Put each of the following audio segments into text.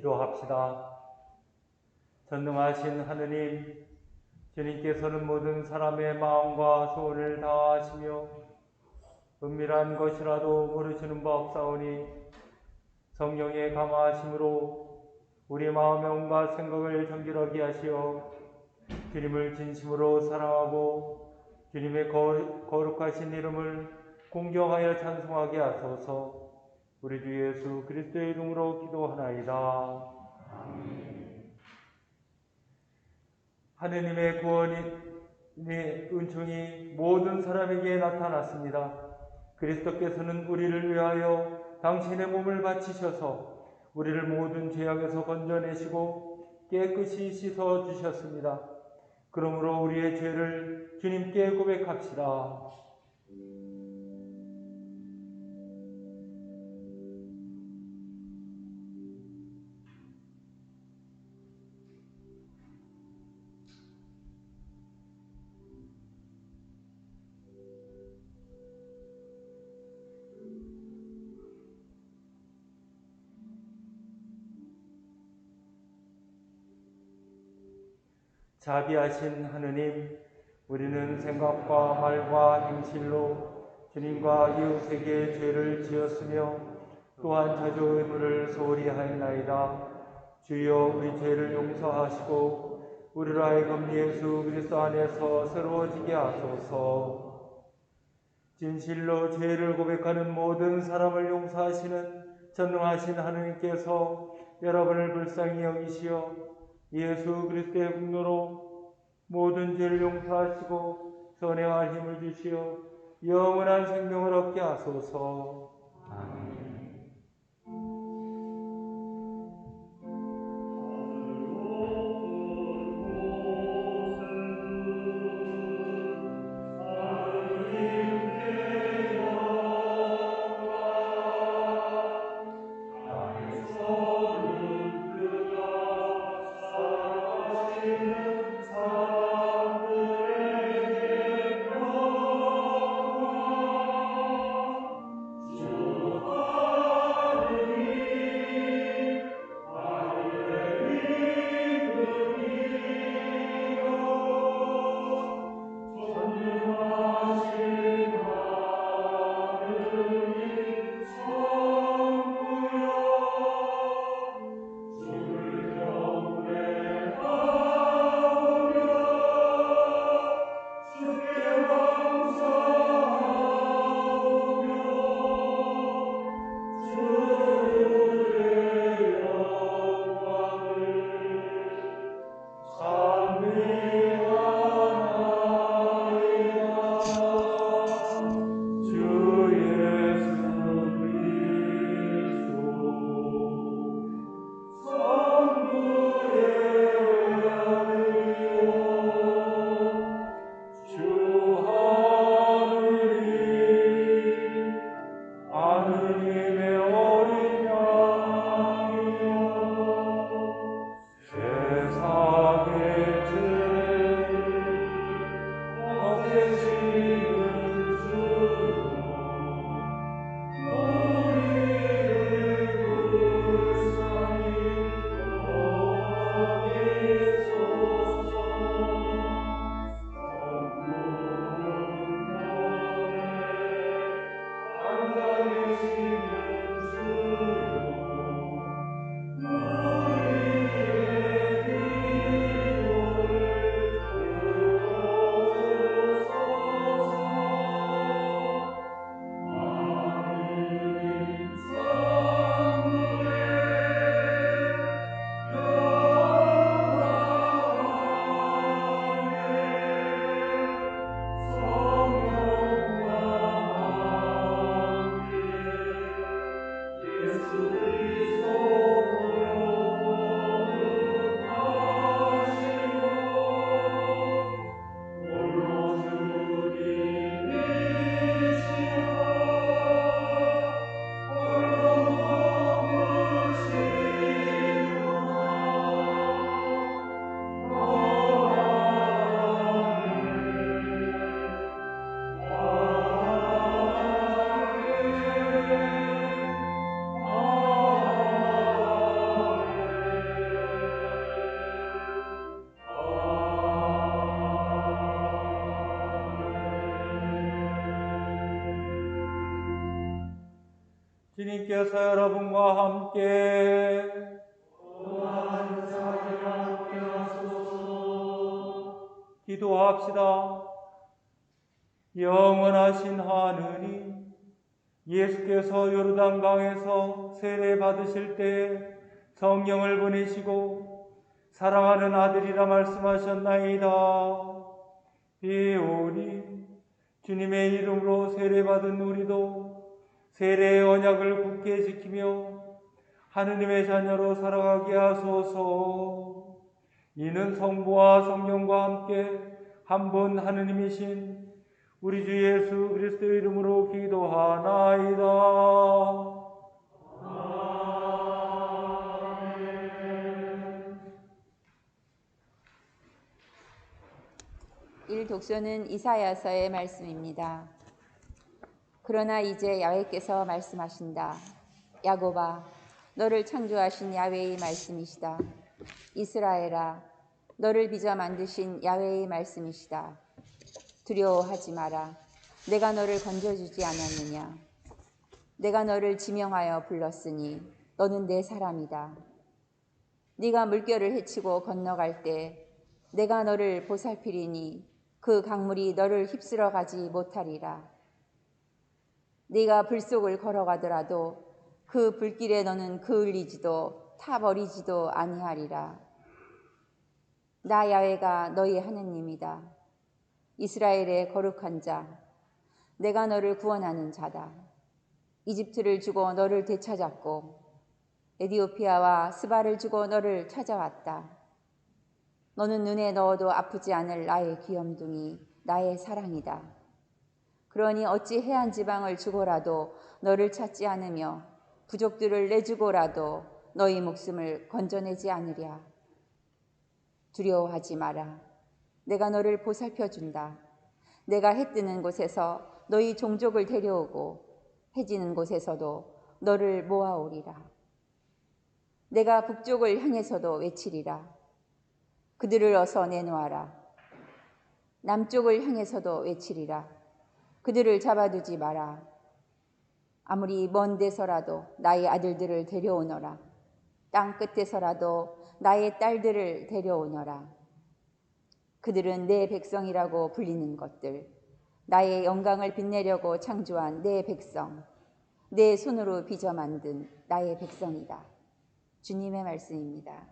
기도합시다. 전능하신 하느님, 주님께서는 모든 사람의 마음과 소원을 다 아시며 은밀한 것이라도 모르시는 바 없사오니 성령의 감화하심으로 우리 마음의 온갖 생각을 정결하게 하시어 주님을 진심으로 사랑하고 주님의 거룩하신 이름을 공경하여 찬송하게 하소서. 우리 주 예수 그리스도의 이름으로 기도하나이다. 아멘. 하느님의 구원의 은총이 모든 사람에게 나타났습니다. 그리스도께서는 우리를 위하여 당신의 몸을 바치셔서 우리를 모든 죄악에서 건져내시고 깨끗이 씻어 주셨습니다. 그러므로 우리의 죄를 주님께 고백합시다. 자비하신 하느님, 우리는 생각과 말과 행실로 주님과 이웃에게 죄를 지었으며 또한 자주 의무를 소홀히 하였나이다. 주여 우리 죄를 용서하시고 우리로 하여금 예수 그리스도 안에서 새로워지게 하소서. 진실로 죄를 고백하는 모든 사람을 용서하시는 전능하신 하느님께서 여러분을 불쌍히 여기시어 예수 그리스도의 분노로 모든 죄를 용서하시고 선행할 힘을 주시어 영원한 생명을 얻게 하소서. 아멘. 주님께서 여러분과 함께 기도합시다. 영원하신 하느님, 예수께서 요르단강에서 세례 받으실 때 성령을 보내시고 사랑하는 아들이라 말씀하셨나이다. 비오니 주님의 이름으로 세례 받은 우리도 세례의 언약을 굳게 지키며 하느님의 자녀로 살아가게 하소서. 이는 성부와 성령과 함께 한 분 하느님이신 우리 주 예수 그리스도의 이름으로 기도하나이다. 아멘. 1독서는 이사야서의 말씀입니다. 그러나 이제 야훼께서 말씀하신다. 야곱아, 너를 창조하신 야훼의 말씀이시다. 이스라엘아, 너를 빚어 만드신 야훼의 말씀이시다. 두려워하지 마라. 내가 너를 건져주지 않았느냐. 내가 너를 지명하여 불렀으니 너는 내 사람이다. 네가 물결을 헤치고 건너갈 때 내가 너를 보살피리니 그 강물이 너를 휩쓸어 가지 못하리라. 네가 불 속을 걸어가더라도 그 불길에 너는 그을리지도 타버리지도 아니하리라. 나 야훼가 너희 하느님이다. 이스라엘의 거룩한 자, 내가 너를 구원하는 자다. 이집트를 주고 너를 되찾았고 에디오피아와 스바를 주고 너를 찾아왔다. 너는 눈에 넣어도 아프지 않을 나의 귀염둥이, 나의 사랑이다. 그러니 어찌 해안 지방을 주고라도 너를 찾지 않으며 부족들을 내주고라도 너희 목숨을 건져내지 않으랴. 두려워하지 마라. 내가 너를 보살펴준다. 내가 해 뜨는 곳에서 너희 종족을 데려오고 해 지는 곳에서도 너를 모아오리라. 내가 북쪽을 향해서도 외치리라. 그들을 어서 내놓아라. 남쪽을 향해서도 외치리라. 그들을 잡아두지 마라. 아무리 먼 데서라도 나의 아들들을 데려오너라. 땅 끝에서라도 나의 딸들을 데려오너라. 그들은 내 백성이라고 불리는 것들, 나의 영광을 빛내려고 창조한 내 백성, 내 손으로 빚어 만든 나의 백성이다. 주님의 말씀입니다.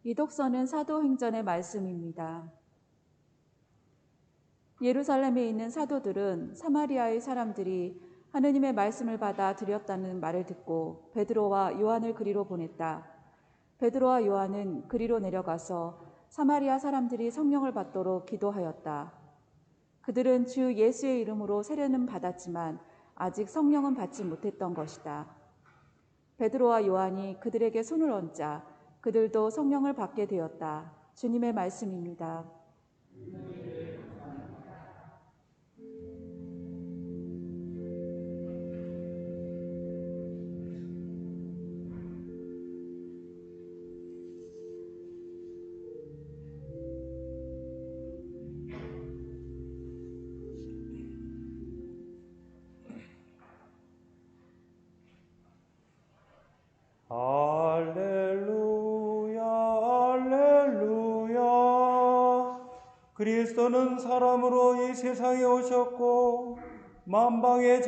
이 독서는 사도행전의 말씀입니다. 예루살렘에 있는 사도들은 사마리아의 사람들이 하느님의 말씀을 받아 드렸다는 말을 듣고 베드로와 요한을 그리로 보냈다. 베드로와 요한은 그리로 내려가서 사마리아 사람들이 성령을 받도록 기도하였다. 그들은 주 예수의 이름으로 세례는 받았지만 아직 성령은 받지 못했던 것이다. 베드로와 요한이 그들에게 손을 얹자 그들도 성령을 받게 되었다. 주님의 말씀입니다. 할렐루야, 할렐루야. 그리스도는 사람으로 이 세상에 오셨고 만방에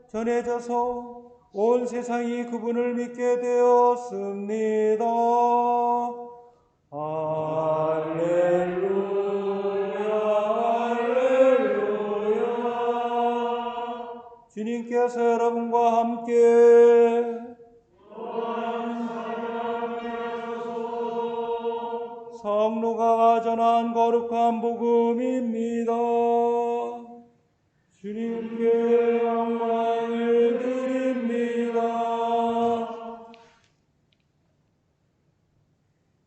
전해져서 온 세상이 그분을 믿게 되었습니다. 할렐루야, 할렐루야. 주님께서 여러분과 함께 성로가 전한 거룩한 복음입니다. 주님께 영광을 드립니다.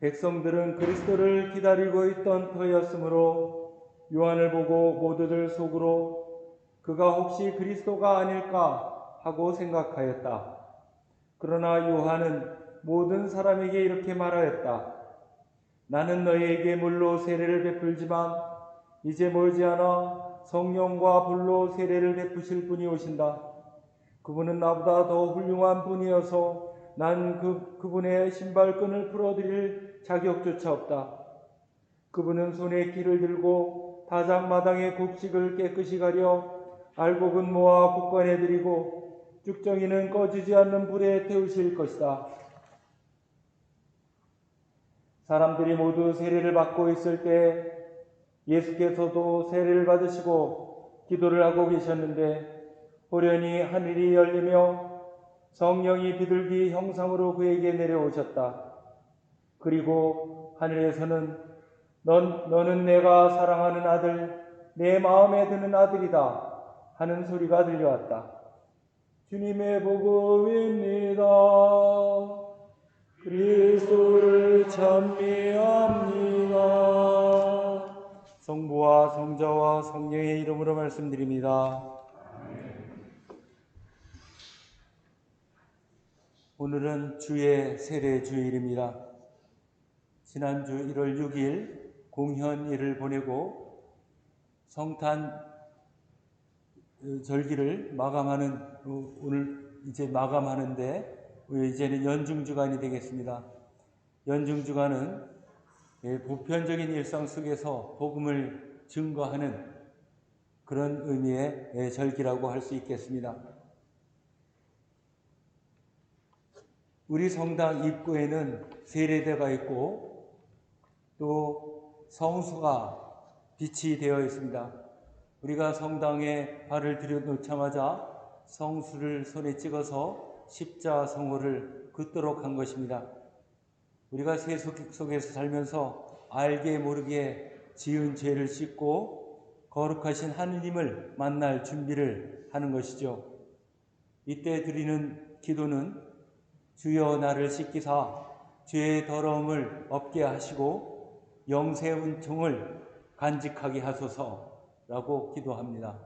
백성들은 그리스도를 기다리고 있던 터였으므로 요한을 보고 모두들 속으로 그가 혹시 그리스도가 아닐까 하고 생각하였다. 그러나 요한은 모든 사람에게 이렇게 말하였다. 나는 너희에게 물로 세례를 베풀지만 이제 멀지않아 성령과 불로 세례를 베푸실 분이 오신다. 그분은 나보다 더 훌륭한 분이어서 난 그분의 신발끈을 풀어드릴 자격조차 없다. 그분은 손에 키를 들고 다장마당의 곡식을 깨끗이 가려 알곡은 모아 국관해드리고 쭉정이는 꺼지지 않는 불에 태우실 것이다. 사람들이 모두 세례를 받고 있을 때 예수께서도 세례를 받으시고 기도를 하고 계셨는데 호련히 하늘이 열리며 성령이 비둘기 형상으로 그에게 내려오셨다. 그리고 하늘에서는 너는 내가 사랑하는 아들, 내 마음에 드는 아들이다 하는 소리가 들려왔다. 주님의 복음입니다. 그리스도를 찬미합니다. 성부와 성자와 성령의 이름으로 말씀드립니다. 오늘은 주의 세례 주일입니다. 지난주 1월 6일 공현일을 보내고 성탄 절기를 마감하는 오늘 이제 마감하는데 이제는 연중주간이 되겠습니다. 연중주간은 보편적인 일상 속에서 복음을 증거하는 그런 의미의 절기라고 할 수 있겠습니다. 우리 성당 입구에는 세례대가 있고 또 성수가 빛이 되어 있습니다. 우리가 성당에 발을 들여놓자마자 성수를 손에 찍어서 십자 성호를 긋도록 한 것입니다. 우리가 세속 속에서 살면서 알게 모르게 지은 죄를 씻고 거룩하신 하느님을 만날 준비를 하는 것이죠. 이때 드리는 기도는 주여 나를 씻기사 죄의 더러움을 없게 하시고 영생 은총을 간직하게 하소서라고 기도합니다.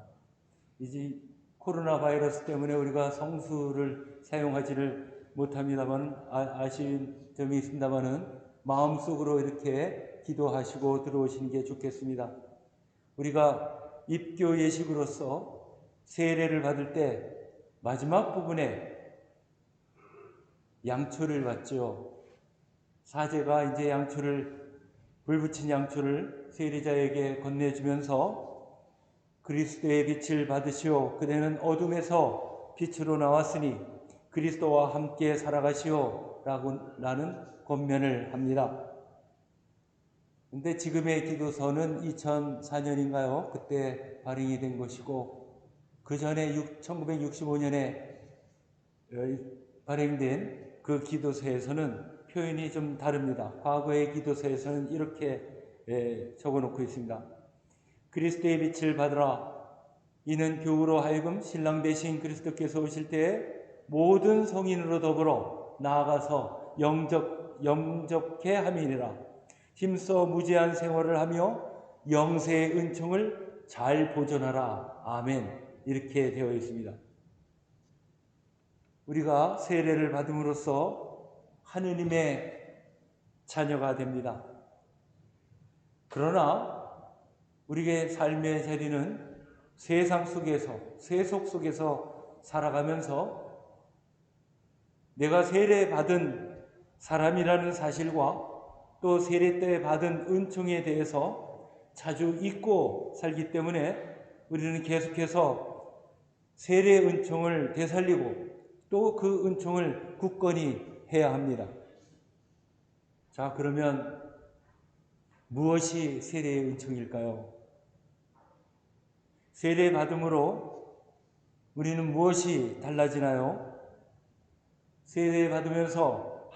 이제 코로나 바이러스 때문에 우리가 성수를 사용하지를 못합니다만 아쉬운 점이 있습니다만은 마음속으로 이렇게 기도하시고 들어오시는 게 좋겠습니다. 우리가 입교 예식으로서 세례를 받을 때 마지막 부분에 양초를 받죠. 사제가 이제 불 붙인 양초를 세례자에게 건네주면서 그리스도의 빛을 받으시오. 그대는 어둠에서 빛으로 나왔으니 그리스도와 함께 살아가시오. 라는 권면을 합니다. 근데 지금의 기도서는 2004년인가요? 그때 발행이 된 것이고 그 전에 1965년에 발행된 그 기도서에서는 표현이 좀 다릅니다. 과거의 기도서에서는 이렇게 적어놓고 있습니다. 그리스도의 빛을 받으라. 이는 교우로 하여금 신랑 되신 그리스도께서 오실 때에 모든 성인으로 더불어 나아가서 영접케 함이니라. 힘써 무제한 생활을 하며 영세의 은총을 잘 보존하라. 아멘. 이렇게 되어 있습니다. 우리가 세례를 받음으로써 하느님의 자녀가 됩니다. 그러나 우리의 삶의 자리는 세상 속에서, 세속 속에서 살아가면서 내가 세례 받은 사람이라는 사실과 또 세례 때 받은 은총에 대해서 자주 잊고 살기 때문에 우리는 계속해서 세례 은총을 되살리고 또 그 은총을 굳건히 해야 합니다. 자, 그러면 무엇이 세례의 은총일까요? 세례 받음으로 우리는 무엇이 달라지나요? 세례 받으면서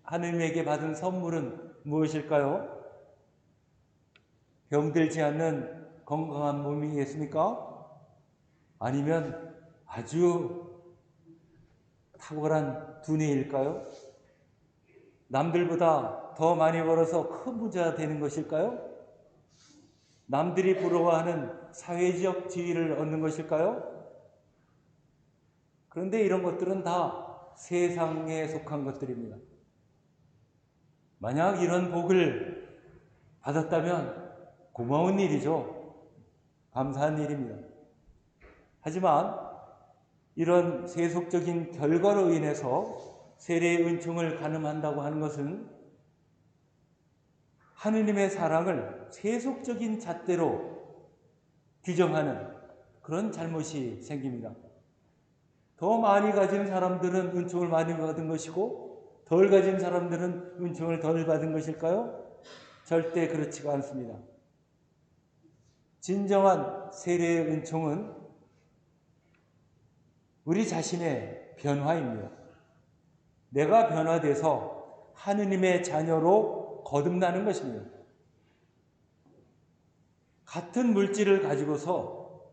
하느님에게 받은 선물은 무엇일까요? 병들지 않는 건강한 몸이겠습니까? 아니면 아주 탁월한 두뇌일까요? 남들보다 더 많이 벌어서 큰 부자 되는 것일까요? 남들이 부러워하는 사회적 지위를 얻는 것일까요? 그런데 이런 것들은 다 세상에 속한 것들입니다. 만약 이런 복을 받았다면 고마운 일이죠. 감사한 일입니다. 하지만 이런 세속적인 결과로 인해서 세례의 은총을 가늠한다고 하는 것은 하느님의 사랑을 세속적인 잣대로 규정하는 그런 잘못이 생깁니다. 더 많이 가진 사람들은 은총을 많이 받은 것이고 덜 가진 사람들은 은총을 덜 받은 것일까요? 절대 그렇지가 않습니다. 진정한 세례의 은총은 우리 자신의 변화입니다. 내가 변화돼서 하느님의 자녀로 거듭나는 것입니다. 같은 물질을 가지고서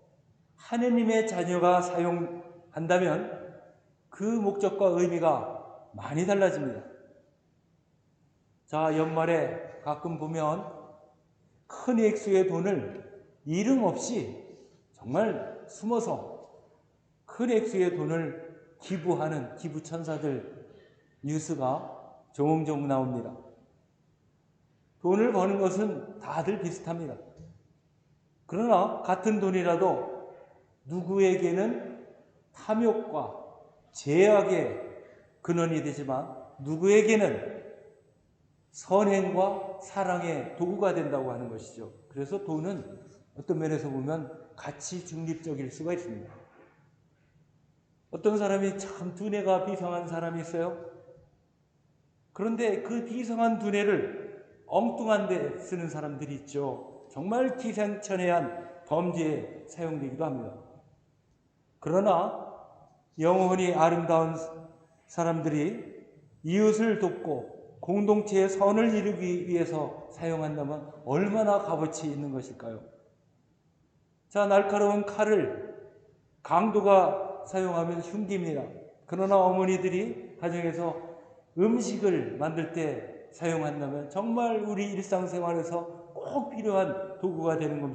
하느님의 자녀가 사용한다면 그 목적과 의미가 많이 달라집니다. 자, 연말에 가끔 보면 큰 액수의 돈을 이름 없이 정말 숨어서 큰 액수의 돈을 기부하는 기부천사들 뉴스가 종종 나옵니다. 돈을 버는 것은 다들 비슷합니다. 그러나 같은 돈이라도 누구에게는 탐욕과 제약의 근원이 되지만 누구에게는 선행과 사랑의 도구가 된다고 하는 것이죠. 그래서 돈은 어떤 면에서 보면 가치 중립적일 수가 있습니다. 어떤 사람이 참 두뇌가 비상한 사람이 있어요. 그런데 그 비상한 두뇌를 엉뚱한 데 쓰는 사람들이 있죠. 정말 기생천외한 범죄에 사용되기도 합니다. 그러나 영혼이 아름다운 사람들이 이웃을 돕고 공동체의 선을 이루기 위해서 사용한다면 얼마나 값어치 있는 것일까요? 자, 날카로운 칼을 강도가 사용하면 흉깁니다. 그러나 어머니들이 가정에서 음식을 만들 때 사용한다면 정말 우리 일상생활에서 꼭 필요한 도구가 되는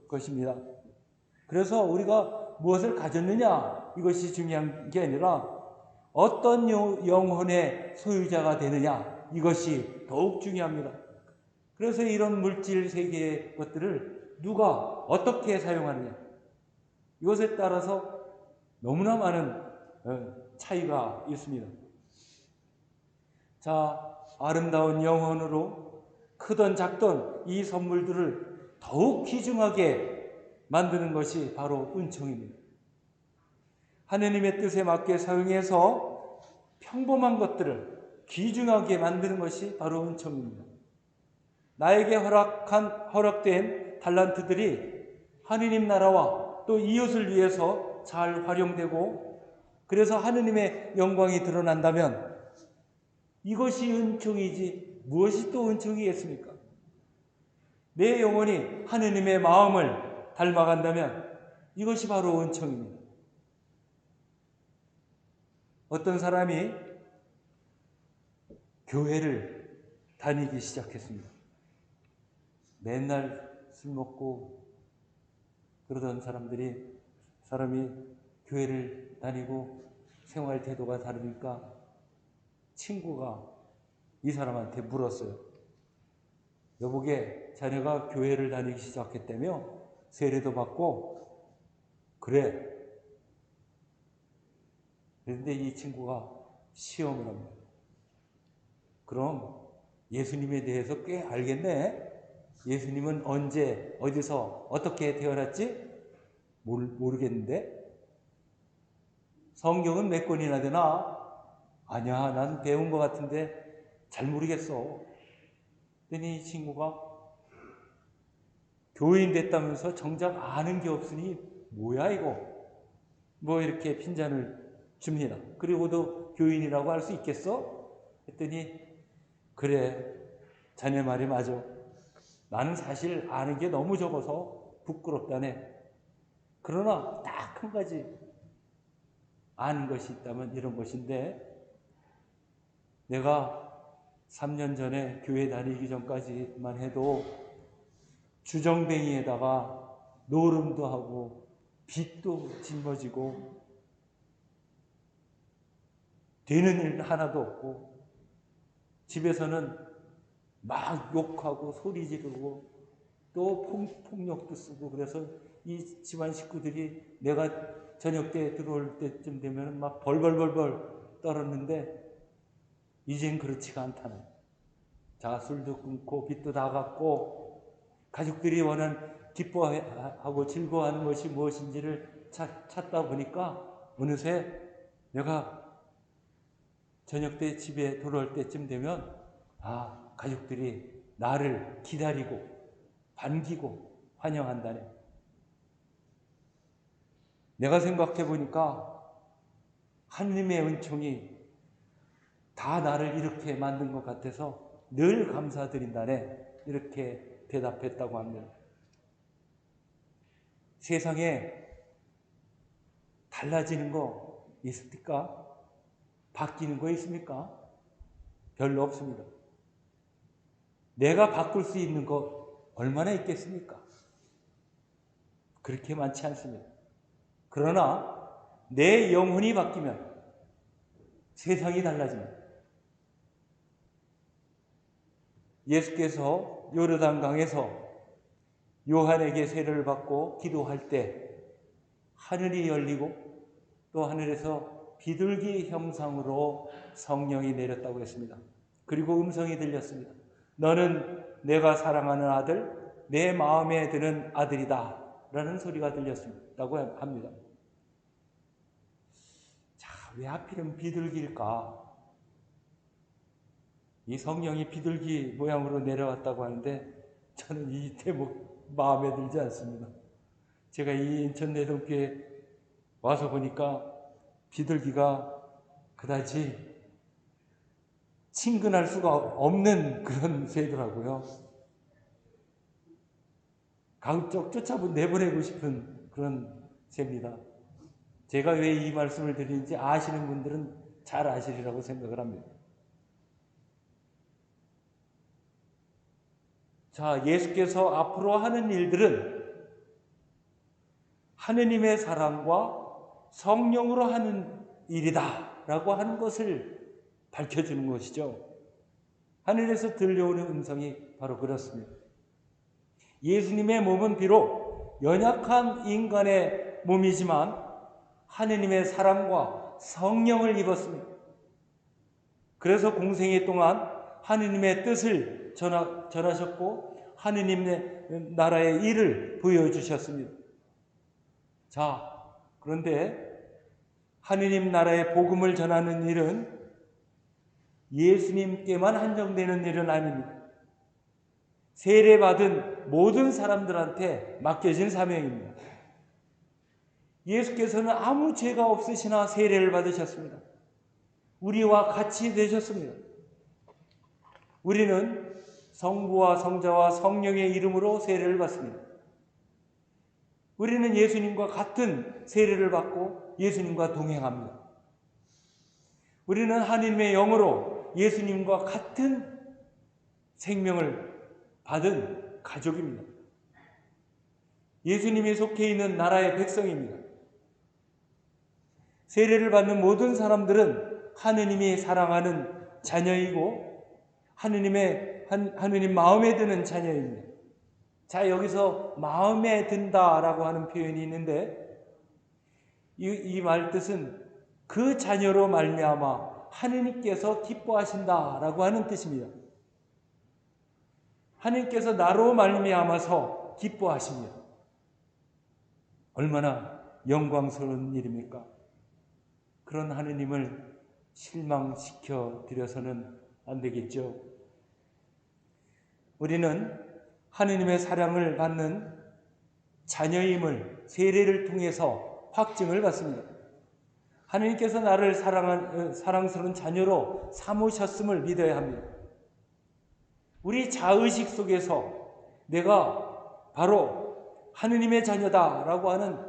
것입니다. 그래서 우리가 무엇을 가졌느냐 이것이 중요한 게 아니라 어떤 영혼의 소유자가 되느냐 이것이 더욱 중요합니다. 그래서 이런 물질 세계의 것들을 누가 어떻게 사용하느냐 이것에 따라서 너무나 많은 차이가 있습니다. 자, 아름다운 영혼으로 크던 작던 이 선물들을 더욱 귀중하게 만드는 것이 바로 은총입니다. 하느님의 뜻에 맞게 사용해서 평범한 것들을 귀중하게 만드는 것이 바로 은총입니다. 나에게 허락된 달란트들이 하느님 나라와 또 이웃을 위해서 잘 활용되고 그래서 하느님의 영광이 드러난다면 이것이 은총이지 무엇이 또 은총이겠습니까? 내 영혼이 하느님의 마음을 닮아간다면 이것이 바로 은총입니다. 어떤 사람이 교회를 다니기 시작했습니다. 맨날 술 먹고 그러던 사람이 교회를 다니고 생활 태도가 다르니까 친구가 이 사람한테 물었어요. 여보게, 자네가 교회를 다니기 시작했다며? 세례도 받고? 그래. 그런데 이 친구가 시험을 합니다. 그럼 예수님에 대해서 꽤 알겠네? 예수님은 언제, 어디서, 어떻게 태어났지? 모르겠는데? 성경은 몇 권이나 되나? 아니야, 난 배운 것 같은데 잘 모르겠어. 그랬더니 이 친구가 교인 됐다면서 정작 아는 게 없으니 뭐야 이거? 뭐 이렇게 핀잔을 줍니다. 그리고도 교인이라고 할 수 있겠어? 했더니 그래, 자네 말이 맞아. 나는 사실 아는 게 너무 적어서 부끄럽다네. 그러나 딱 한 가지 아는 것이 있다면 이런 것인데, 내가 3년 전에 교회 다니기 전까지만 해도 주정뱅이에다가 노름도 하고 빚도 짊어지고 되는 일 하나도 없고 집에서는 막 욕하고 소리 지르고 또 폭력도 쓰고 그래서 이 집안 식구들이 내가 저녁 때 들어올 때쯤 되면 막 벌벌벌벌 떨었는데 이젠 그렇지가 않다는. 자, 술도 끊고 빚도 다 갚고 가족들이 기뻐하고 즐거워하는 것이 무엇인지를 찾다 보니까 어느새 내가 저녁 때 집에 돌아올 때쯤 되면 가족들이 나를 기다리고 반기고 환영한다네. 내가 생각해 보니까 하느님의 은총이 다 나를 이렇게 만든 것 같아서 늘 감사드린다네. 이렇게 대답했다고 합니다. 세상에 달라지는 거 있습니까? 바뀌는 거 있습니까? 별로 없습니다. 내가 바꿀 수 있는 거 얼마나 있겠습니까? 그렇게 많지 않습니다. 그러나 내 영혼이 바뀌면 세상이 달라집니다. 예수께서 요르단강에서 요한에게 세례를 받고 기도할 때 하늘이 열리고 또 하늘에서 비둘기 형상으로 성령이 내렸다고 했습니다. 그리고 음성이 들렸습니다. 너는 내가 사랑하는 아들, 내 마음에 드는 아들이다 라는 소리가 들렸다고 합니다. 자, 왜 하필이면 비둘기일까? 이 성령이 비둘기 모양으로 내려왔다고 하는데 저는 이 대목 마음에 들지 않습니다. 제가 이 인천 내동교에 와서 보니까 비둘기가 그다지 친근할 수가 없는 그런 새더라고요. 가급적 내보내고 싶은 그런 새입니다. 제가 왜 이 말씀을 드리는지 아시는 분들은 잘 아시리라고 생각을 합니다. 자, 예수께서 앞으로 하는 일들은 하느님의 사랑과 성령으로 하는 일이다 라고 하는 것을 밝혀주는 것이죠. 하늘에서 들려오는 음성이 바로 그렇습니다. 예수님의 몸은 비록 연약한 인간의 몸이지만 하느님의 사랑과 성령을 입었습니다. 그래서 공생애 동안 하느님의 뜻을 전하셨고 하느님의 나라의 일을 보여주셨습니다. 자, 그런데 하느님 나라의 복음을 전하는 일은 예수님께만 한정되는 일은 아닙니다. 세례받은 모든 사람들한테 맡겨진 사명입니다. 예수께서는 아무 죄가 없으시나 세례를 받으셨습니다. 우리와 같이 되셨습니다. 우리는 성부와 성자와 성령의 이름으로 세례를 받습니다. 우리는 예수님과 같은 세례를 받고 예수님과 동행합니다. 우리는 하나님의 영으로 예수님과 같은 생명을 받은 가족입니다. 예수님이 속해 있는 나라의 백성입니다. 세례를 받는 모든 사람들은 하느님이 사랑하는 자녀이고 하느님 마음에 드는 자녀입니다. 자, 여기서 마음에 든다라고 하는 표현이 있는데 이 말 뜻은 그 자녀로 말미암아 하느님께서 기뻐하신다라고 하는 뜻입니다. 하느님께서 나로 말미암아서 기뻐하십니다. 얼마나 영광스러운 일입니까? 그런 하느님을 실망시켜 드려서는 안 되겠죠. 우리는 하느님의 사랑을 받는 자녀임을 세례를 통해서 확증을 받습니다. 하느님께서 나를 사랑스러운 자녀로 삼으셨음을 믿어야 합니다. 우리 자의식 속에서 내가 바로 하느님의 자녀다라고 하는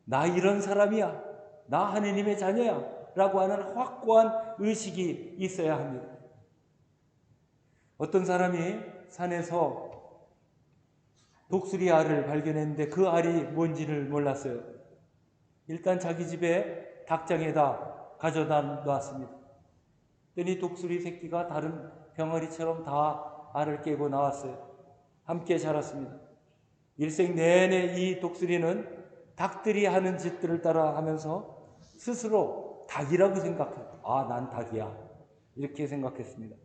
나 이런 사람이야, 나 하느님의 자녀야 라고 하는 확고한 의식이 있어야 합니다. 어떤 사람이 산에서 독수리 알을 발견했는데 그 알이 뭔지를 몰랐어요. 일단 자기 집에 닭장에다 가져다 놨습니다. 그랬더니 독수리 새끼가 다른 병아리처럼 다 알을 깨고 나왔어요. 함께 자랐습니다. 일생 내내 이 독수리는 닭들이 하는 짓들을 따라 하면서 스스로 닭이라고 생각해요. 아, 난 닭이야. 이렇게 생각했습니다.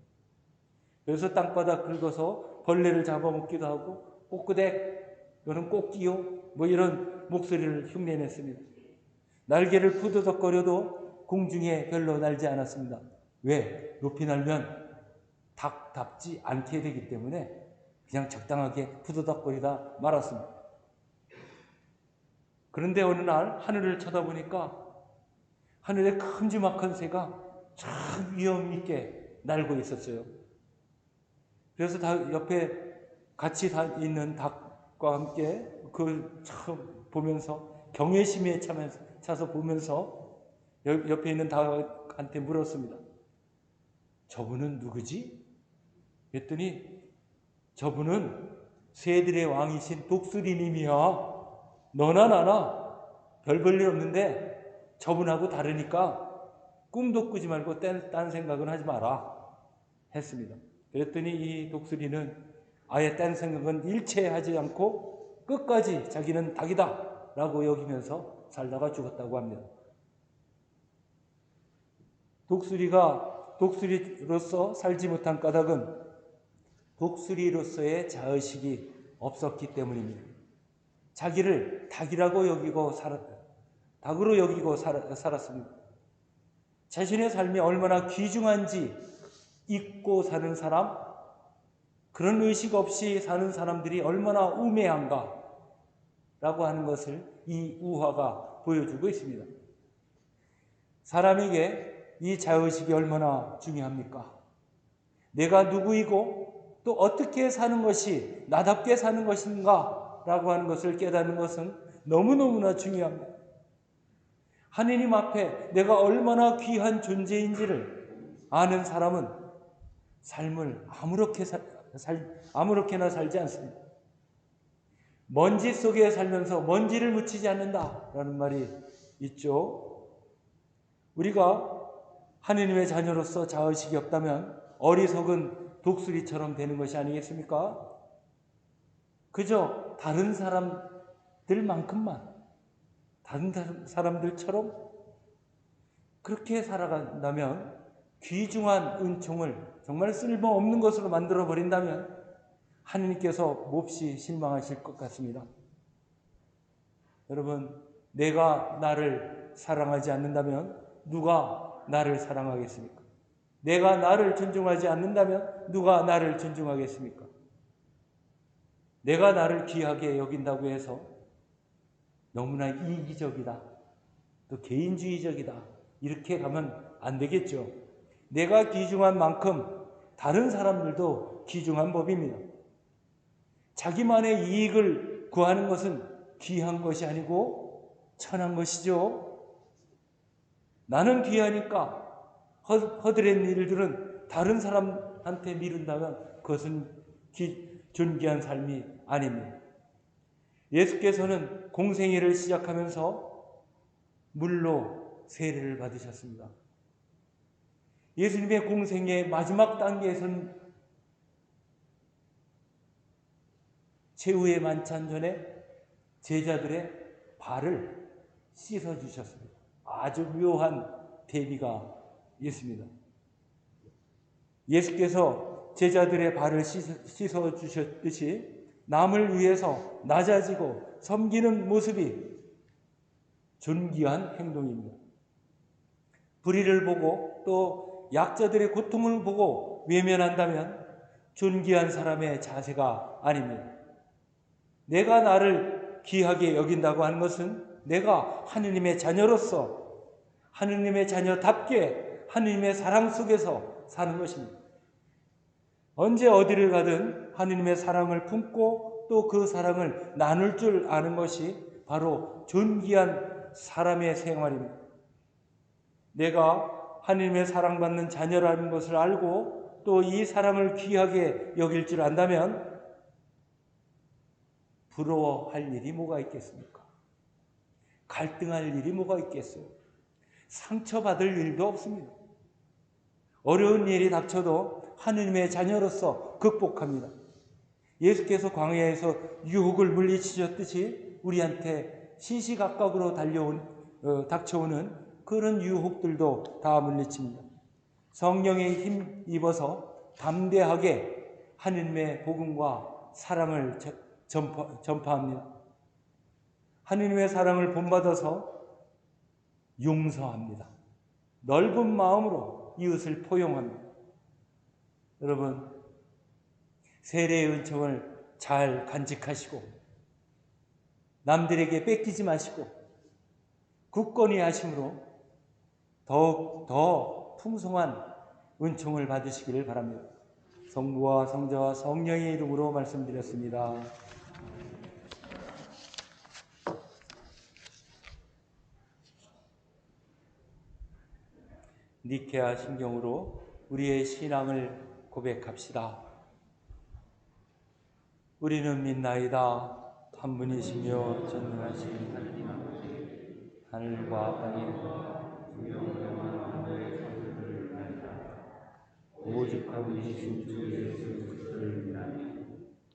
그래서 땅바닥 긁어서 벌레를 잡아먹기도 하고 꼬끄댁, 너는 꼬끼요? 뭐 이런 목소리를 흉내냈습니다. 날개를 푸드덕거려도 공중에 별로 날지 않았습니다. 왜? 높이 날면 닭답지 않게 되기 때문에 그냥 적당하게 푸드덕거리다 말았습니다. 그런데 어느 날 하늘을 쳐다보니까 하늘에 큼지막한 새가 참 위험 있게 날고 있었어요. 그래서 옆에 같이 있는 닭과 함께 그걸 참 보면서 경외심에 차서 보면서 옆에 있는 닭한테 물었습니다. 저분은 누구지? 그랬더니 저분은 새들의 왕이신 독수리님이야. 너나 나나 별 볼 일 없는데 저분하고 다르니까 꿈도 꾸지 말고 딴 생각은 하지 마라 했습니다. 그랬더니 이 독수리는 아예 딴 생각은 일체 하지 않고 끝까지 자기는 닭이다 라고 여기면서 살다가 죽었다고 합니다. 독수리가 독수리로서 살지 못한 까닭은 독수리로서의 자의식이 없었기 때문입니다. 자기를 닭이라고 여기고 닭으로 여기고 살았습니다. 자신의 삶이 얼마나 귀중한지 잊고 사는 사람, 그런 의식 없이 사는 사람들이 얼마나 우매한가 라고 하는 것을 이 우화가 보여주고 있습니다. 사람에게 이 자의식이 얼마나 중요합니까? 내가 누구이고 또 어떻게 사는 것이 나답게 사는 것인가 라고 하는 것을 깨닫는 것은 너무너무나 중요합니다. 하느님 앞에 내가 얼마나 귀한 존재인지를 아는 사람은 삶을 아무렇게나 살지 않습니다. 먼지 속에 살면서 먼지를 묻히지 않는다라는 말이 있죠. 우리가 하느님의 자녀로서 자의식이 없다면 어리석은 독수리처럼 되는 것이 아니겠습니까? 그저 다른 사람들만큼만, 다른 사람들처럼 그렇게 살아간다면, 귀중한 은총을 정말 쓸모없는 것으로 만들어 버린다면 하느님께서 몹시 실망하실 것 같습니다. 여러분, 내가 나를 사랑하지 않는다면 누가 나를 사랑하겠습니까? 내가 나를 존중하지 않는다면 누가 나를 존중하겠습니까? 내가 나를 귀하게 여긴다고 해서 너무나 이기적이다, 또 개인주의적이다, 이렇게 가면 안 되겠죠. 내가 귀중한 만큼 다른 사람들도 귀중한 법입니다. 자기만의 이익을 구하는 것은 귀한 것이 아니고 천한 것이죠. 나는 귀하니까 허드렛 일들은 다른 사람한테 미룬다면 그것은 존귀한 삶이 아닙니다. 예수께서는 공생애를 시작하면서 물로 세례를 받으셨습니다. 예수님의 공생의 마지막 단계에서는 최후의 만찬 전에 제자들의 발을 씻어주셨습니다. 아주 묘한 대비가 있습니다. 예수께서 제자들의 발을 씻어주셨듯이 남을 위해서 낮아지고 섬기는 모습이 존귀한 행동입니다. 불의를 보고 또 약자들의 고통을 보고 외면한다면 존귀한 사람의 자세가 아닙니다. 내가 나를 귀하게 여긴다고 하는 것은 내가 하느님의 자녀로서 하느님의 자녀답게 하느님의 사랑 속에서 사는 것입니다. 언제 어디를 가든 하느님의 사랑을 품고 또 그 사랑을 나눌 줄 아는 것이 바로 존귀한 사람의 생활입니다. 내가 하느님의 사랑받는 자녀라는 것을 알고 또 이 사랑을 귀하게 여길 줄 안다면 부러워할 일이 뭐가 있겠습니까? 갈등할 일이 뭐가 있겠어요? 상처받을 일도 없습니다. 어려운 일이 닥쳐도 하느님의 자녀로서 극복합니다. 예수께서 광야에서 유혹을 물리치셨듯이 우리한테 시시각각으로 닥쳐오는 그런 유혹들도 다 물리칩니다. 성령의 힘 입어서 담대하게 하느님의 복음과 사랑을 전파합니다. 하느님의 사랑을 본받아서 용서합니다. 넓은 마음으로 이웃을 포용합니다. 여러분, 세례의 은총을 잘 간직하시고 남들에게 뺏기지 마시고 굳건히 하심으로 더욱 더 풍성한 은총을 받으시기를 바랍니다. 성부와 성자와 성령의 이름으로 말씀드렸습니다. 니케아 신경으로 우리의 신앙을 고백합시다. 우리는 믿나이다. 한 분이시며 전능하신 하느님 아버지, 하늘과 땅에 오직 한 분이신 주 예수 그리스도를 믿나니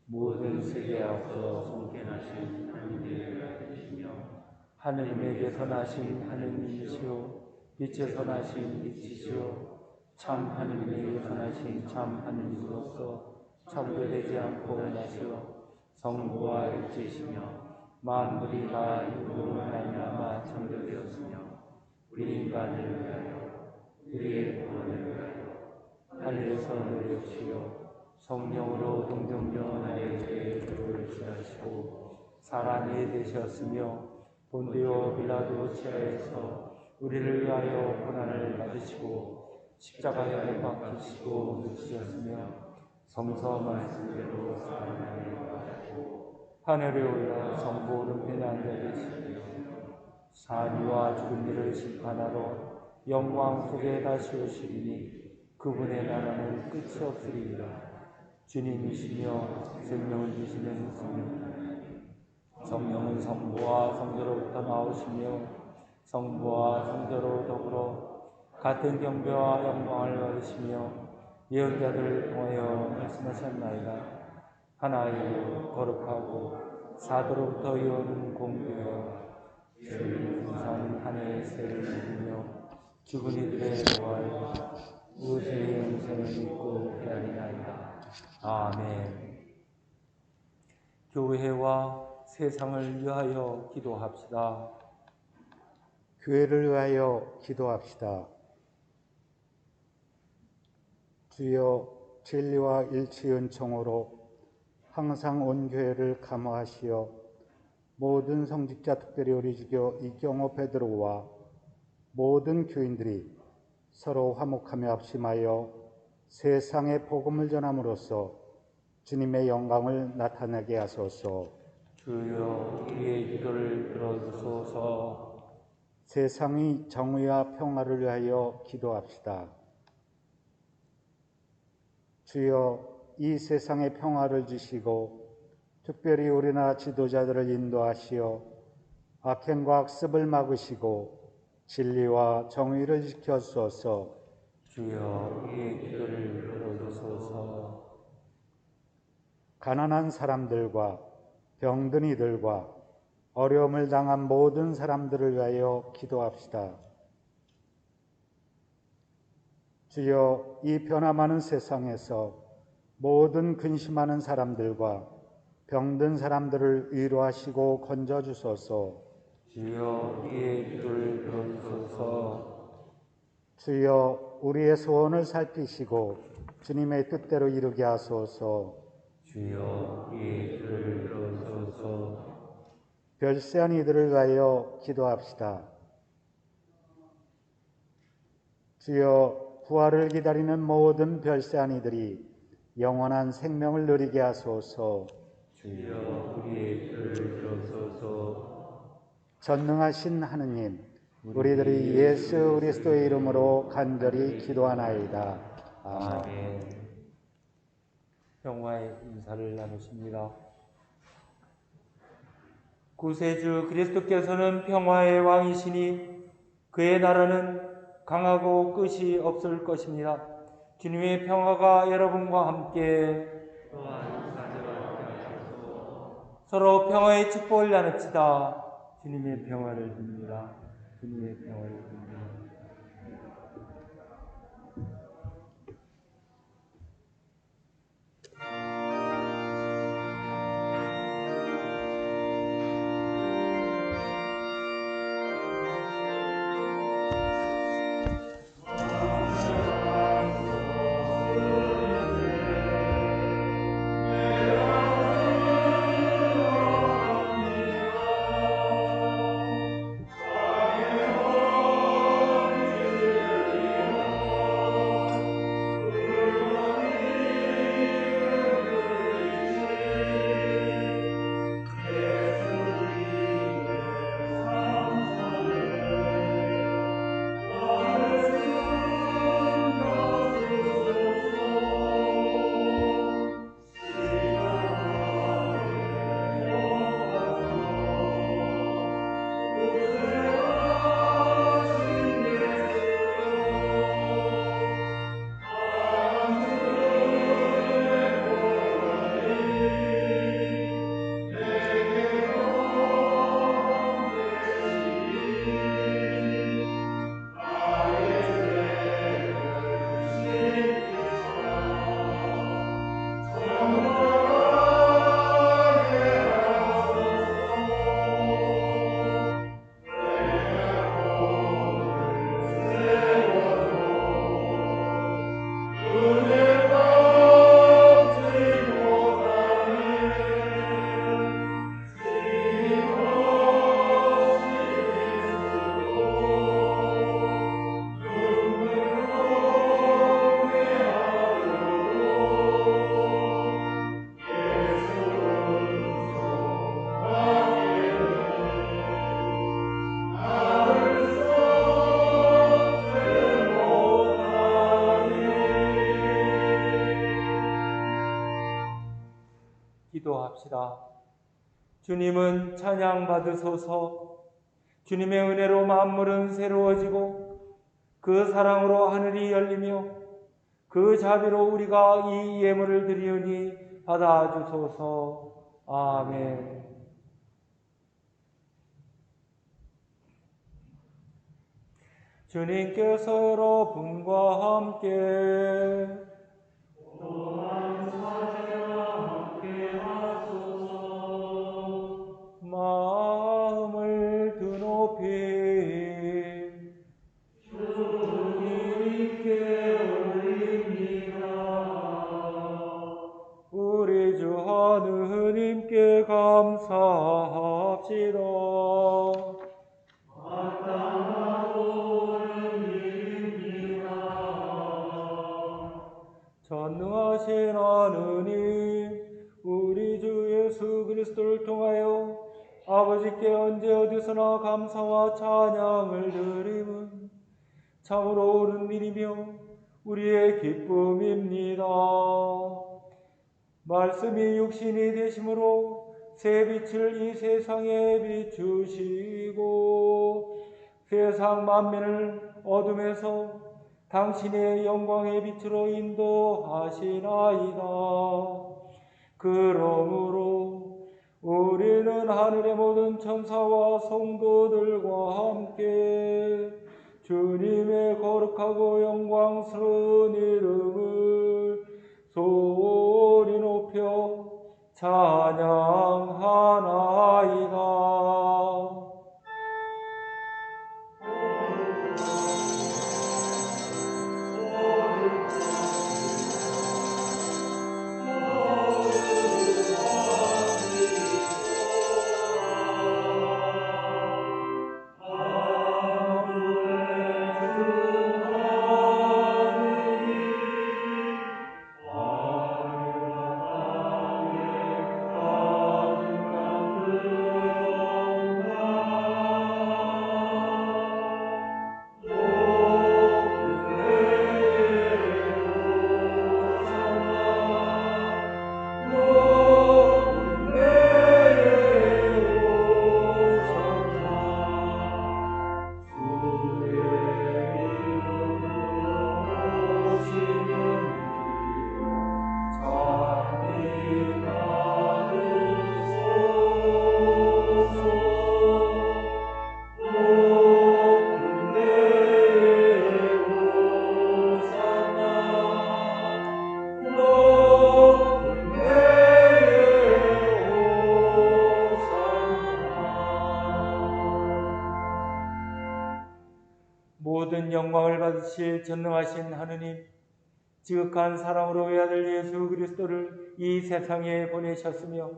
모든 세계 앞서 성견하신 하느님의 아들이시며 하느님에게서 나신 하느님이시오 빛에서 나신 빛이시오 참 하느님에게서 나신 참 하느님으로서 창조되지 않고 나시오 성부와 일체시며 만물이 다 이로 말미암아 창조되었으며 우리 인간을 위하여 우리의 구원을 위하여 하늘에서 내려오시어 성령으로 동정녀 마리아에게 교를 취하시고 사람이 되셨으며 본디오 빌라도 치하에서 우리를 위하여 고난을 받으시고 십자가에 못 박히시고 묻히셨으며 성서 말씀대로 사람 안에 받았고 하늘에 올라 성부 오른편에 앉아 계시며 사니와 죽은 이를 심판하러 영광 속에 다시 오시리니 그분의 나라는 끝이 없으리이다. 주님이시며 생명을 주시는 성령은 성부와 성자로부터 나오시며 성부와 성자로 더불어 같은 경배와 영광을 받으시며 예언자들을 통하여 말씀하셨나이다. 하나이요 거룩하고 사도로부터 이어오는 공교여 주의 분산 하늘의 새를 믿으며 죽은 이들의 부활과 우주의 영생을 믿고 기다리나이다. 아멘. 교회와 세상을 위하여 기도합시다. 교회를 위하여 기도합시다. 주여 진리와 일치의 은총으로 항상 온 교회를 감화하시어 모든 성직자 특별히 우리 주교 이경호 베드로와 모든 교인들이 서로 화목하며 합심하여 세상에 복음을 전함으로써 주님의 영광을 나타내게 하소서. 주여 우리의 기도를 들어주소서. 세상의 정의와 평화를 위하여 기도합시다. 주여 이 세상에 평화를 주시고 특별히 우리나라 지도자들을 인도하시어 악행과 악습을 막으시고 진리와 정의를 지켜주소서. 주여 우리의 기도를 들어주소서. 가난한 사람들과 병든 이들과 어려움을 당한 모든 사람들을 위하여 기도합시다. 주여 이 변화많은 세상에서 모든 근심하는 사람들과 병든 사람들을 위로하시고 건져주소서. 주여 우리의 기도를 들어주소서. 주여 우리의 소원을 살피시고 주님의 뜻대로 이루게 하소서. 주여 우리의 기도를 들어주소서. 별세한 이들을 위하여 기도합시다. 주여 부활을 기다리는 모든 별세한 이들이 영원한 생명을 누리게 하소서. 주여 우리의 기도를 들어주소서. 전능하신 하느님, 우리들이 예수 그리스도의 이름으로 간절히 기도하나이다. 아멘. 아멘. 평화의 인사를 나누십니다. 구세주 그리스도께서는 평화의 왕이시니 그의 나라는 강하고 끝이 없을 것입니다. 주님의 평화가 여러분과 함께 서로 평화의 축복을 나눕시다. 주님의 평화를 빕니다. 주님의 평화를 빕니다. 기도합시다. 주님은 찬양 받으소서. 주님의 은혜로 만물은 새로워지고 그 사랑으로 하늘이 열리며 그 자비로 우리가 이 예물을 드리우니 받아주소서. 아멘. 주님께서 여러분과 함께 마음을 드높이 주님께 올립니다. 우리 주 하느님께 감사합시다. 기도합시다. 전능하신 하느님, 우리 주 예수 그리스도를 통하여 아버지께 언제 어디서나 감사와 찬양을 드림은 참으로 옳은 일이며 우리의 기쁨입니다. 말씀이 육신이 되심으로 새 빛을 이 세상에 비추시고 세상 만민을 어둠에서 당신의 영광의 빛으로 인도하시나이다. 그러므로 우리는 하늘의 모든 천사와 성도들과 함께 주님의 거룩하고 영광스러운 이름을 소리 높여 찬양하나이다. 모든 영광을 받으실 전능하신 하느님, 지극한 사랑으로 외아들 예수 그리스도를 이 세상에 보내셨으며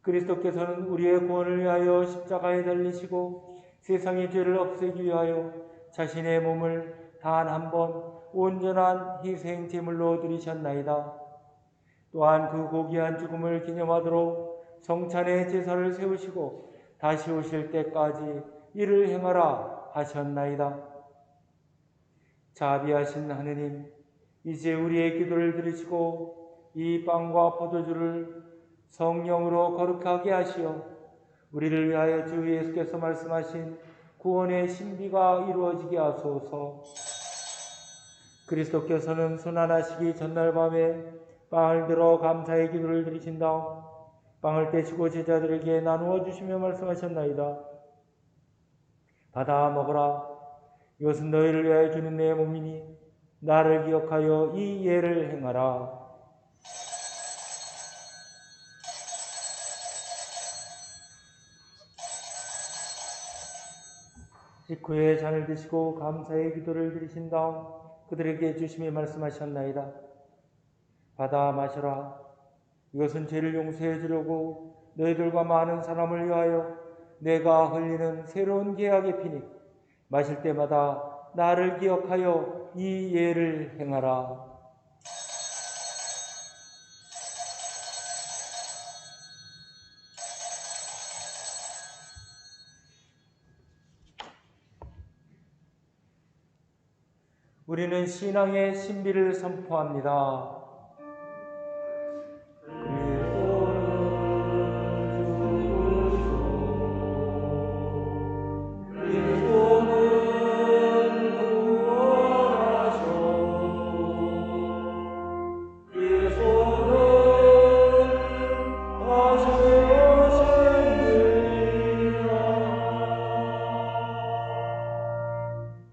그리스도께서는 우리의 구원을 위하여 십자가에 달리시고 세상의 죄를 없애기 위하여 자신의 몸을 단 한 번 온전한 희생 제물로 드리셨나이다. 또한 그 고귀한 죽음을 기념하도록 성찬의 제사를 세우시고 다시 오실 때까지 이를 행하라 하셨나이다. 자비하신 하느님, 이제 우리의 기도를 들으시고 이 빵과 포도주를 성령으로 거룩하게 하시어 우리를 위하여 주 예수께서 말씀하신 구원의 신비가 이루어지게 하소서. 그리스도께서는 순환하시기 전날 밤에 빵을 들어 감사의 기도를 드리신 다음 빵을 떼시고 제자들에게 나누어 주시며 말씀하셨나이다. 받아 먹으라. 이것은 너희를 위하여 주는 내 몸이니 나를 기억하여 이 예를 행하라. 식후에 잔을 드시고 감사의 기도를 드리신 다음 그들에게 주시며 말씀하셨나이다. 받아 마셔라. 이것은 죄를 용서해 주려고 너희들과 많은 사람을 위하여 내가 흘리는 새로운 계약의 피니 마실 때마다 나를 기억하여 이 예를 행하라. 우리는 신앙의 신비를 선포합니다.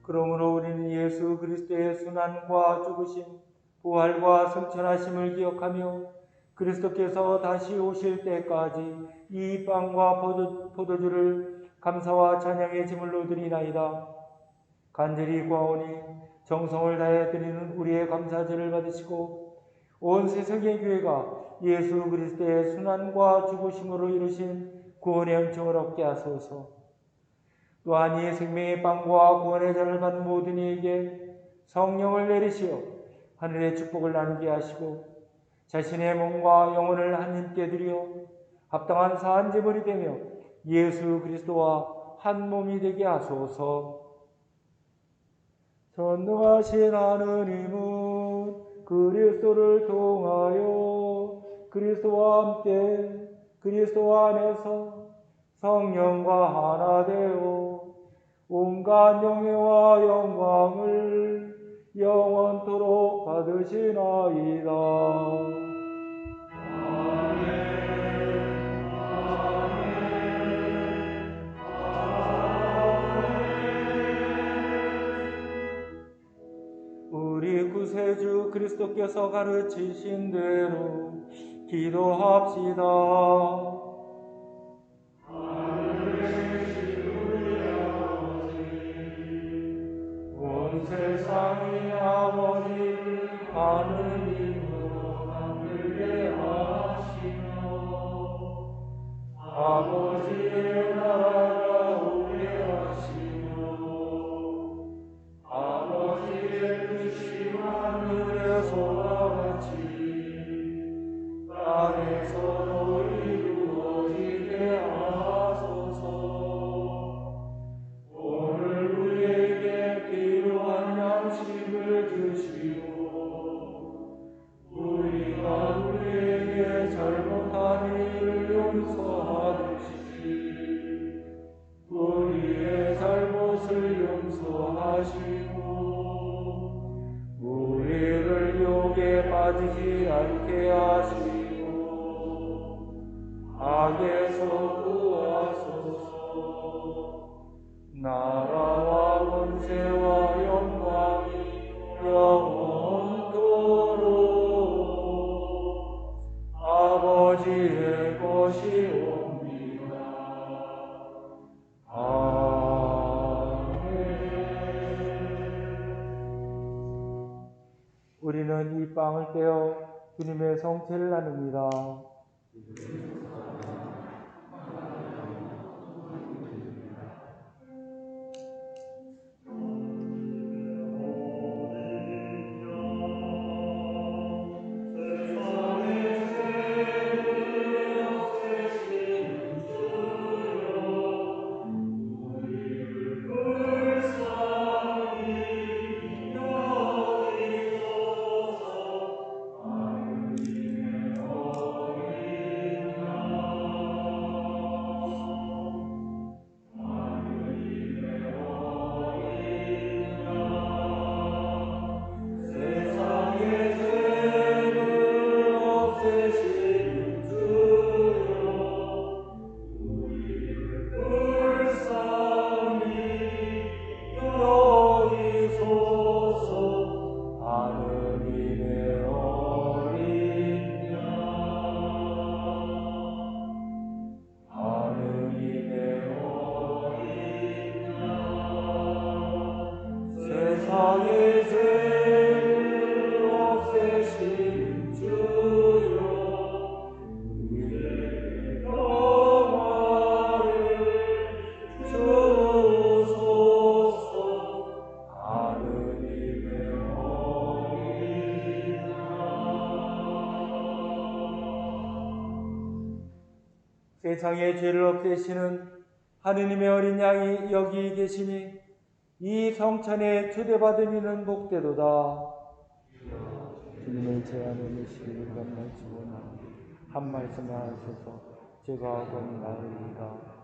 그러므로 우리는 예수 그리스도의 순환과 죽으심, 부활과 승천하심을 기억하며 그리스도께서 다시 오실 때까지 이 빵과 포도주를 감사와 찬양의 제물로 드리나이다. 간절히 구하오니 정성을 다해 드리는 우리의 감사제를 받으시고 온 세상의 교회가 예수 그리스도의 순환과 죽으심으로 이루신 구원의 은총을 얻게 하소서. 또한 이 생명의 빵과 구원의 잔을 받는 모든 이에게 성령을 내리시어 하늘의 축복을 나누게 하시고 자신의 몸과 영혼을 하나님께 드려 합당한 사한제물이 되며 예수 그리스도와 한 몸이 되게 하소서. 전능하신 하느님은 그리스도를 통하여 그리스도와 함께 그리스도 안에서 성령과 하나 되어 온갖 영예와 영광을 영원토록 받으시나이다. 우리 구세주 그리스도께서 가르치신 대로 기도합시다. 온 세상의 아버지를 하느님으로 만들게 하시며 아버지의 나라가 오게 하시며 아버지의 뜻이 하늘에서와 같이 땅에서도 이루어지게 하소서. 오늘 우리에게 필요한 양식을 주시고 우리가 우리에게 잘못한 일을 용서하듯이 우리의 잘못을 용서하시고 우리를 유혹에 빠지지 않게 하시고 악에서 구하소서. 나라와 권세와 영광이 영원토록 아버지의 것이옵니다. 아멘. 우리는 이 빵을 떼어 주님의 성체를 나눕니다. 세상의 죄를 없애신 주여 우리의 평화를 주소서. 하느님의 어린 양 세상의 죄를 없애시는 하느님의 어린 양이 여기 계시니 이 성찬에 초대받은 이는 복되도다. 주님의 제 안에 계시기를 감사하시오나 한 말씀 하셔서 제가 건나으리이다.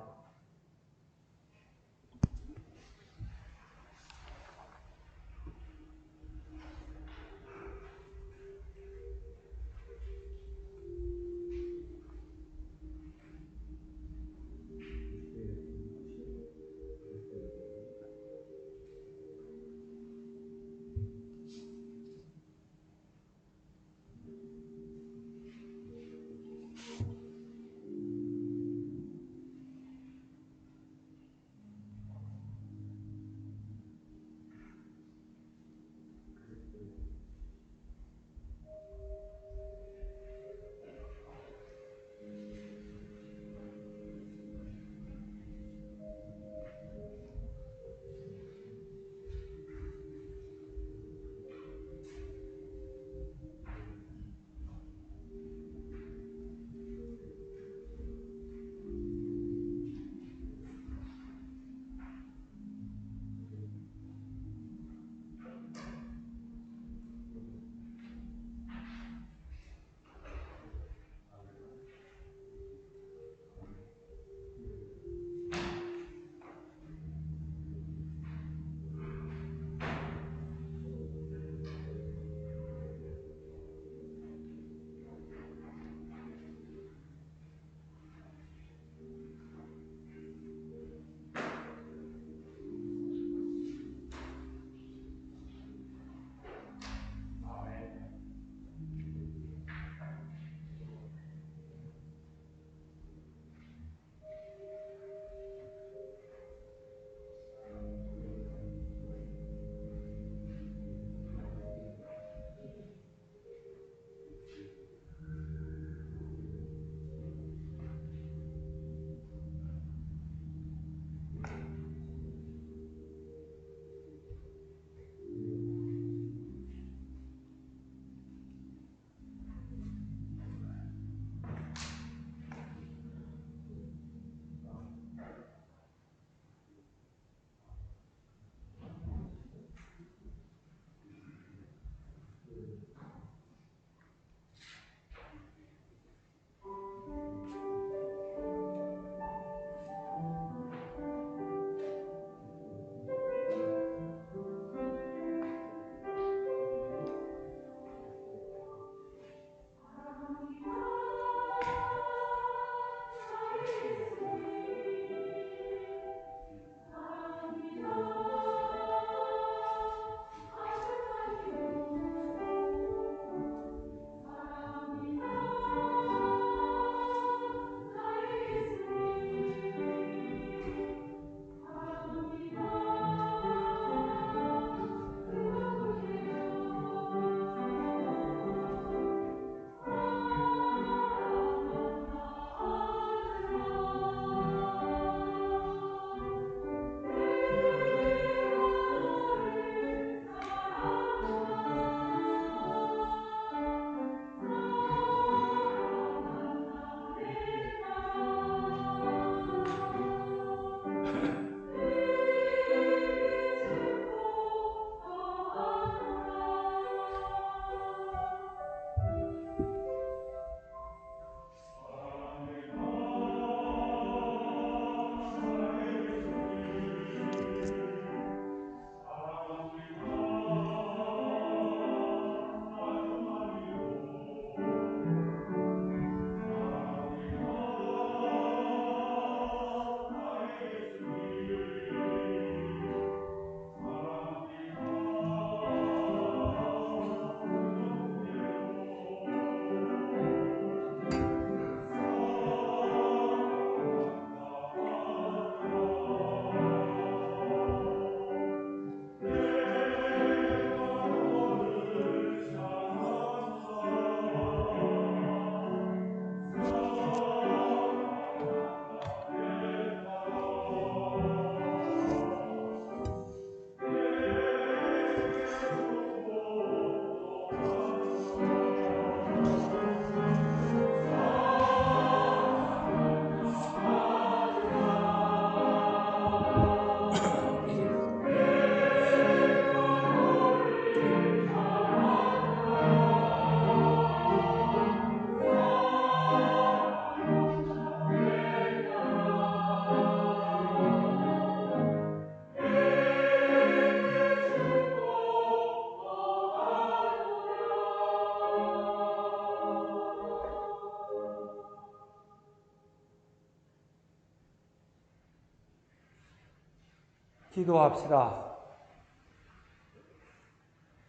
기도합시다.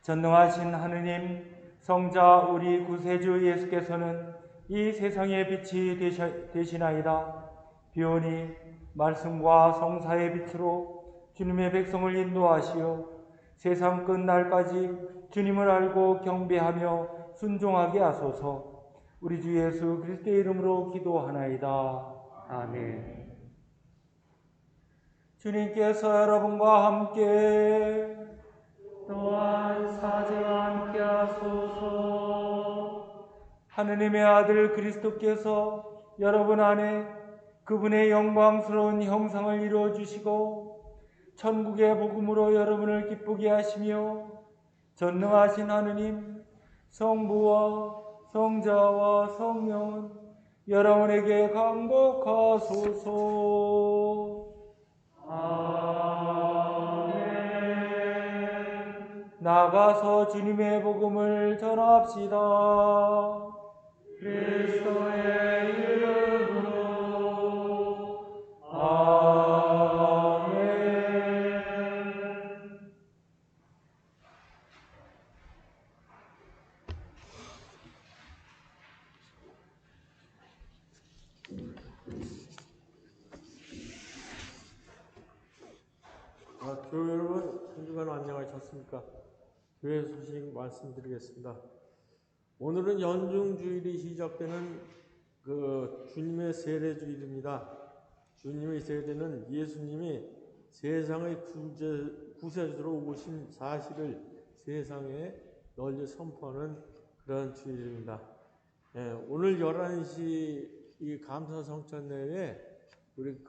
전능하신 하느님, 성자 우리 구세주 예수께서는 이 세상의 빛이 되시나이다. 비오니 말씀과 성사의 빛으로 주님의 백성을 인도하시어 세상 끝날까지 주님을 알고 경배하며 순종하게 하소서. 우리 주 예수 그리스도의 이름으로 기도하나이다. 아멘. 주님께서 여러분과 함께 또한 사제와 함께 하소서. 하느님의 아들 그리스도께서 여러분 안에 그분의 영광스러운 형상을 이루어 주시고 천국의 복음으로 여러분을 기쁘게 하시며 전능하신 하느님 성부와 성자와 성령은 여러분에게 강복하소서. 아멘. 나가서 주님의 복음을 전합시다. 그리스도의 이름으로. 아멘. 교회 여러분, 한 주간 안녕하셨습니까? 교회 소식 말씀드리겠습니다. 오늘은 연중주일이 시작되는 주님의 세례주일입니다. 주님의 세례는 예수님이 세상의 구세주로 오신 사실을 세상에 널리 선포하는 그런 주일입니다. 오늘 11시 이 감사성찬 내에 우리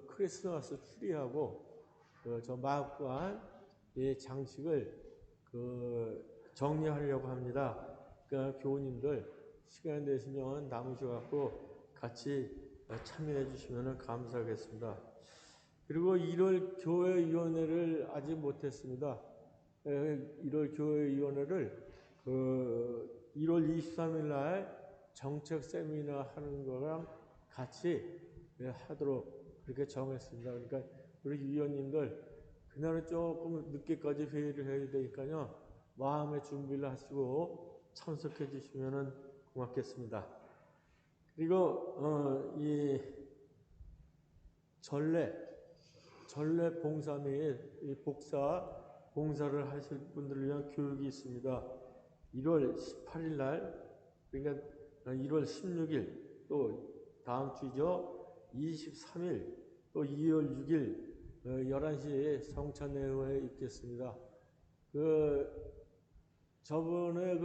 크리스마스 트리하고 저 마구간 이 장식을 정리하려고 합니다. 그러니까 교우님들 시간 되시면 남으셔갖고 같이 참여해 주시면 감사하겠습니다. 그리고 1월 교회위원회를 아직 못했습니다. 1월 교회위원회를 1월 23일 날 정책 세미나 하는 거랑 같이 하도록 그렇게 정했습니다. 그러니까 우리 위원님들 그날은 조금 늦게까지 회의를 해야 되니까요. 마음의 준비를 하시고 참석해 주시면 고맙겠습니다. 그리고 이 전례 봉사 및 봉사를 하실 분들을 위한 교육이 있습니다. 1월 18일 날 그러니까 1월 16일 또 다음 주죠. 23일 또 2월 6일 11시에 성찬회에 있겠습니다. 저번에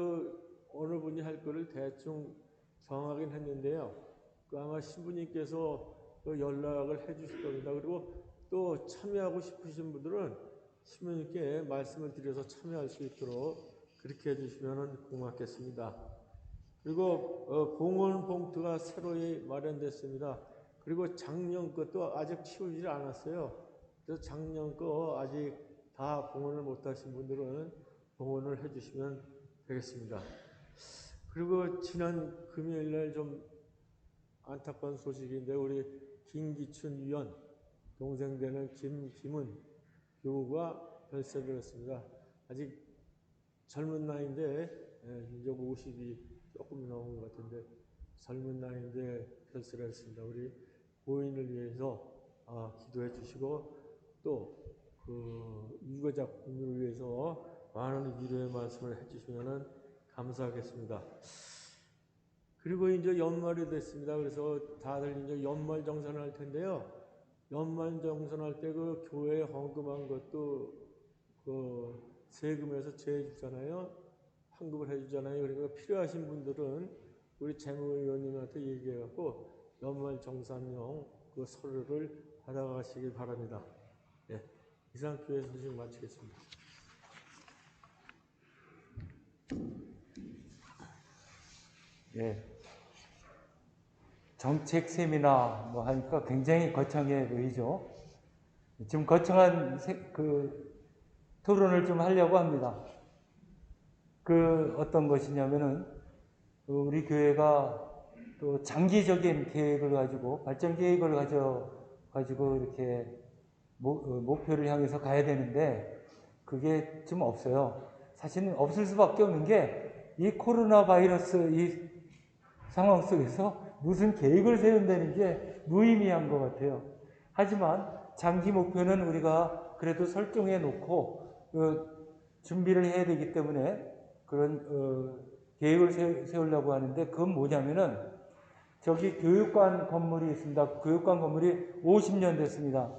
어느 분이 할 거를 대충 정하긴 했는데요. 아마 신부님께서 연락을 해 주실 겁니다. 그리고 또 참여하고 싶으신 분들은 신부님께 말씀을 드려서 참여할 수 있도록 그렇게 해주시면 고맙겠습니다. 그리고 봉헌 봉투가 새로이 마련됐습니다. 그리고 작년 것도 아직 치우질 않았어요. 그래서 작년 거 아직 다 봉헌을 못하신 분들은 봉헌을 해주시면 되겠습니다. 그리고 지난 금요일날 좀 안타까운 소식인데 우리 김기춘 위원 동생 되는 김기문 교우가 별세를 했습니다. 아직 젊은 나이인데 이제 50이 조금 넘은 것 같은데 젊은 나이인데 별세를 했습니다. 우리 고인을 위해서 기도해 주시고 또 유가족분을 위해서 많은 위로의 말씀을 해주시면 감사하겠습니다. 그리고 이제 연말이 됐습니다. 그래서 다들 이제 연말 정산할 텐데요. 연말 정산할 때 교회에 헌금한 것도 세금에서 제해주잖아요. 환급을 해주잖아요. 그러니까 필요하신 분들은 우리 재무위원님한테 얘기해갖고 연말 정산용 서류를 받아가시기 바랍니다. 네, 이상 교회 소식 마치겠습니다. 예. 정책 세미나 하니까 굉장히 거창해 보이죠. 지금 거창한 토론을 좀 하려고 합니다. 어떤 것이냐면은 우리 교회가 또 장기적인 계획을 가지고 발전 계획을 가지고 이렇게 목표를 향해서 가야 되는데 그게 좀 없어요. 사실은 없을 수밖에 없는 게 이 코로나 바이러스 이 상황 속에서 무슨 계획을 세운다는 게 무의미한 것 같아요. 하지만 장기 목표는 우리가 그래도 설정해 놓고 준비를 해야 되기 때문에 그런 계획을 세우려고 하는데 그건 뭐냐면은 저기 교육관 건물이 있습니다. 교육관 건물이 50년 됐습니다.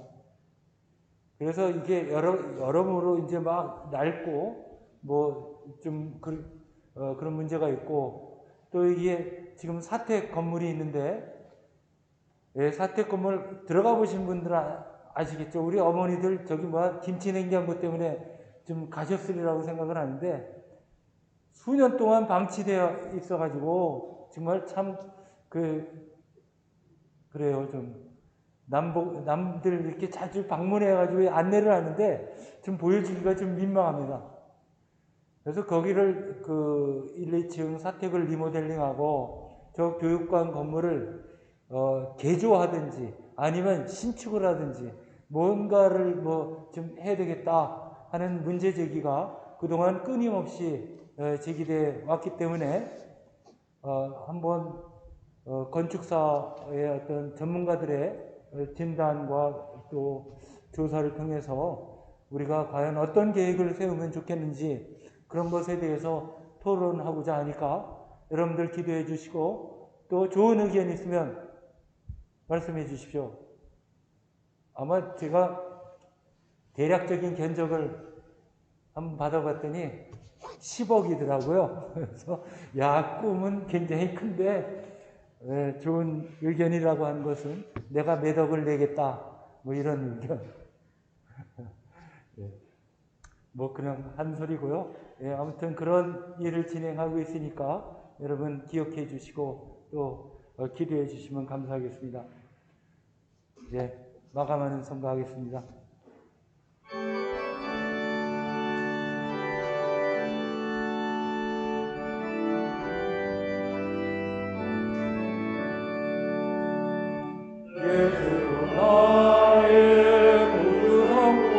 그래서 이게 여러모로 이제 막 낡고 뭐 좀 그런 문제가 있고 또 이게 지금 사택 건물이 있는데 사택 건물 들어가 보신 분들은 아시겠죠? 우리 어머니들 저기 김치 냉장고 때문에 좀 가셨으리라고 생각을 하는데 수년 동안 방치되어 있어가지고 정말 참 그래요. 좀 남들 이렇게 자주 방문해가지고 안내를 하는데 좀 보여주기가 좀 민망합니다. 그래서 거기를 1, 2층 사택을 리모델링하고 저 교육관 건물을 개조하든지 아니면 신축을 하든지 뭔가를 좀 해야 되겠다 하는 문제 제기가 그동안 끊임없이 제기돼 왔기 때문에 한번 건축사의 어떤 전문가들의 진단과 또 조사를 통해서 우리가 과연 어떤 계획을 세우면 좋겠는지 그런 것에 대해서 토론하고자 하니까 여러분들 기도해 주시고 또 좋은 의견 있으면 말씀해 주십시오. 아마 제가 대략적인 견적을 한번 받아봤더니 10억이더라고요. 그래서 꿈은 굉장히 큰데 좋은 의견이라고 하는 것은 내가 몇 억을 내겠다 이런 의견. 그냥 한 소리고요. 아무튼 그런 일을 진행하고 있으니까 여러분 기억해 주시고 또 기도해 주시면 감사하겠습니다. 마감하는 선거하겠습니다. 예수 나의 구주 삼고